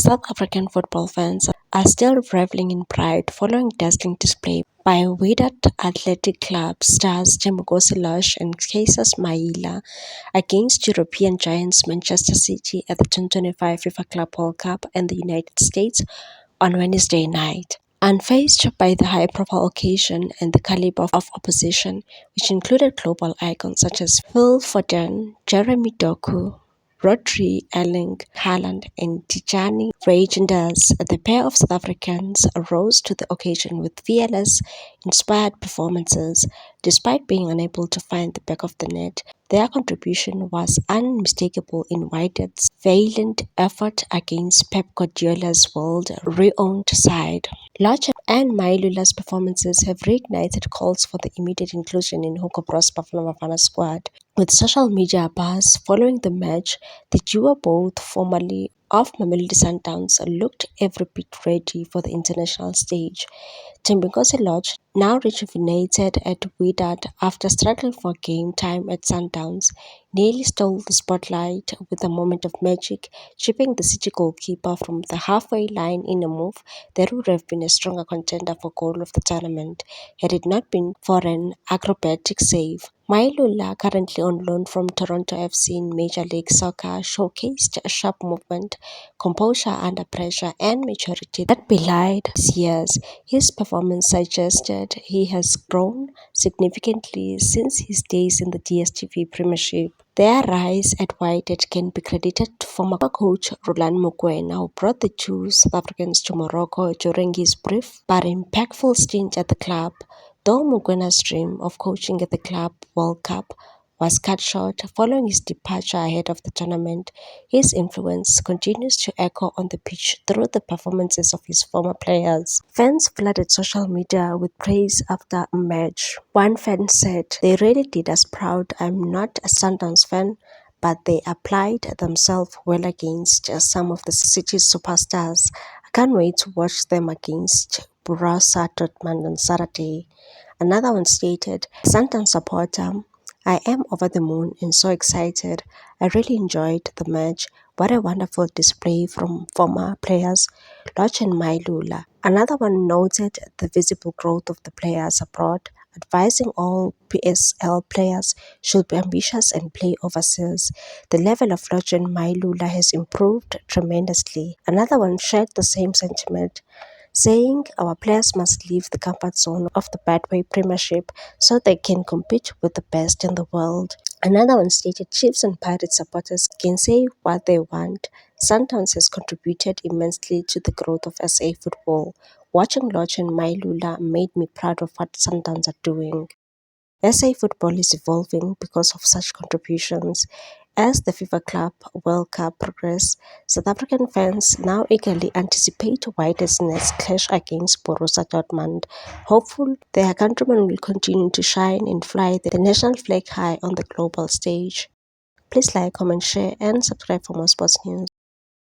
South African football fans are still reveling in pride following dazzling display by Wydad Athletic Club stars Thembinkosi Lorch and Cassius Maila against European giants Manchester City at the 2025 FIFA Club World Cup in the United States on Wednesday night. Unfazed by the high-profile occasion and the caliber of opposition, which included global icons such as Phil Foden, Jeremy Doku, Rodri, Erling Haaland and Tijani Reijnders, the pair of South Africans rose to the occasion with fearless, inspired performances. Despite being unable to find the back of the net, their contribution was unmistakable in Wydad's valiant effort against Pep Guardiola's world-renowned side. Lorch and Mailula's performances have reignited calls for the immediate inclusion in Hugo Bros Bafana Bafana squad. With social media buzz following the match, the duo, both formerly of Mamelodi Sundowns, looked every bit ready for the international stage. Thembinkosi Lorch, now rejuvenated at Wydad after struggling for game time at Sundowns, nearly stole the spotlight with a moment of magic, chipping the City goalkeeper from the halfway line in a move that would have been a stronger contender for goal of the tournament had it not been for an acrobatic save. Mailula, currently on loan from Toronto FC in Major League Soccer, showcased a sharp movement, composure under pressure, and maturity that belied his years. His performance suggested he has grown significantly since his days in the DStv Premiership. Their rise at Wydad can be credited to former coach Roland Mokoena, who brought the two South Africans to Morocco during his brief but impactful stint at the club. Though Mokwena's dream of coaching at the Club World Cup was cut short following his departure ahead of the tournament, his influence continues to echo on the pitch through the performances of his former players. Fans flooded social media with praise after a match. One fan said, "They really did us proud. I'm not a Sundowns fan, but they applied themselves well against some of the city's superstars. I can't wait to watch them against Borussia Dortmund on Saturday." Another one stated, "Sundowns supporter, I am over the moon and so excited. I really enjoyed the match. What a wonderful display from former players Lorch and Mailula." Another one noted the visible growth of the players abroad, advising all PSL players should be ambitious and play overseas. The level of Lorch and Mailula has improved tremendously. Another one shared the same sentiment, saying our players must leave the comfort zone of the Betway Premiership so they can compete with the best in the world. Another one stated, "Chiefs and Pirates supporters can say what they want. Sundowns has contributed immensely to the growth of SA football. Watching Lorch and Mailula made me proud of what Sundowns are doing." SA football is evolving because of such contributions. As the FIFA Club World Cup progresses, South African fans now eagerly anticipate Wydad's next clash against Borussia Dortmund, hopeful their countrymen will continue to shine and fly the national flag high on the global stage. Please like, comment, share, and subscribe for more sports news.